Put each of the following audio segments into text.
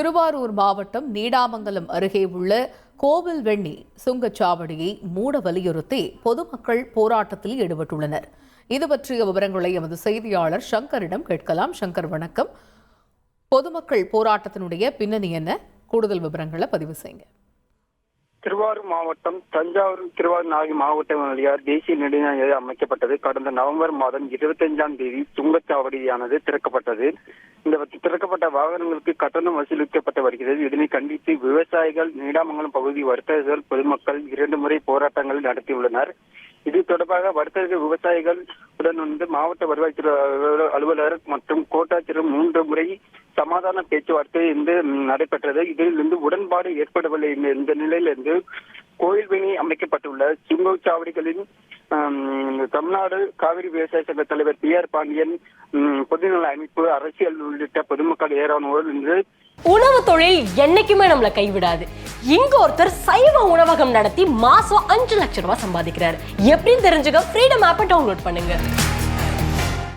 திருவாரூர் மாவட்டம் நீடாமங்கலம் அருகே உள்ள கோவில்வெண்ணி சுங்கச்சாவடியை மூட வலியுறுத்தி பொதுமக்கள் போராட்டத்தில் ஈடுபட்டுள்ளனர். இது பற்றிய விவரங்களை எமது செய்தியாளர் சங்கரிடம் கேட்கலாம். சங்கர், வணக்கம். பொதுமக்கள் போராட்டத்தினுடைய பின்னணி என்ன? கூடுதல் விவரங்களை பதிவு செய்யுங்க. திருவாரூர் மாவட்டம் தஞ்சாவூர் திருவாரூர் ஆகிய மாவட்டம் வழியாக தேசிய நெடுஞ்சாலை அமைக்கப்பட்டது. கடந்த நவம்பர் மாதம் 25ஆம் தேதி சுங்கச்சாவடியானது திறக்கப்பட்டது. இந்த திறக்கப்பட்ட வாகனங்களுக்கு கட்டணம் வசூலிக்கப்பட்டு வருகிறது. இதனை கண்டித்து விவசாயிகள், நீடாமங்கலம் பகுதி வர்த்தகர்கள், பொதுமக்கள் 2 முறை போராட்டங்கள் நடத்தியுள்ளனர். இது தொடர்பாக வர்த்தக விவசாயிகள் உடன் மாவட்ட வருவாய்த்துறை அலுவலர் மற்றும் கோட்டாட்சியர் 3 முறை சமாதான பேச்சுவார்த்தை நடைபெற்றது. இதில் உடன்பாடு ஏற்படவில்லை. இந்த நிலையிலிருந்து கோயில்வேணி அமைக்கப்பட்டுள்ள சுங்கச்சாவடிகளின் தமிழ்நாடு காவிரி விவசாய சங்க தலைவர் PR பாண்டியன், பொதுநல அமைப்பு, அரசியல் உள்ளிட்ட பொதுமக்கள் ஏராளமானோர் இன்று உணவு தொழில் என்னைக்குமே நம்மள கைவிடாது. இங்க ஒருத்தர் சைவ உணவகம் நடத்தி மாசம் 5 லட்சம் ரூபாய் சம்பாதிக்கிறார். எப்படின்னு தெரிஞ்சுக்க ஃப்ரீடம் ஆப்பை டவுன்லோட் பண்ணுங்க.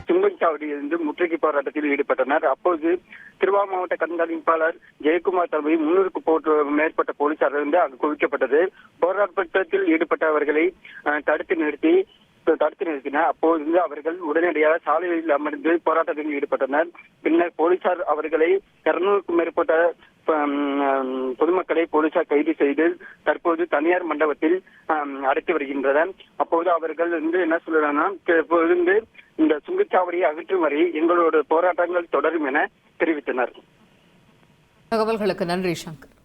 சுங்கச்சாவடியிலிருந்து முற்றுகை போராட்டத்தில் ஈடுபட்டனர். அப்போது திருவாரூர் மாவட்ட கண்காணிப்பாளர் ஜெயக்குமார் தலைமையில் 300க்கும் மேற்பட்ட போலீசார் அங்கு குவிக்கப்பட்டது. போராட்டத்தில் ஈடுபட்டவர்களை தடுத்து நிறுத்தினர். அப்போது அவர்கள் உடனடியாக சாலையில் அமர்ந்து போராட்டத்தில் ஈடுபட்டனர். பின்னர் போலீசார் அவர்களை 200க்கும் மேற்பட்ட பொதுமக்களை போலீசார் கைது செய்து தற்போது தனியார் மண்டபத்தில் அடைத்து வருகின்றனர். அப்போது அவர்கள் என்ன சொல்றாங்கன்னா, இந்த சுங்கச்சாவடியை அகற்றும் வரை எங்களோட போராட்டங்கள் தொடரும் என தெரிவித்தனர். தகவல்களுக்கு நன்றி சங்கர்.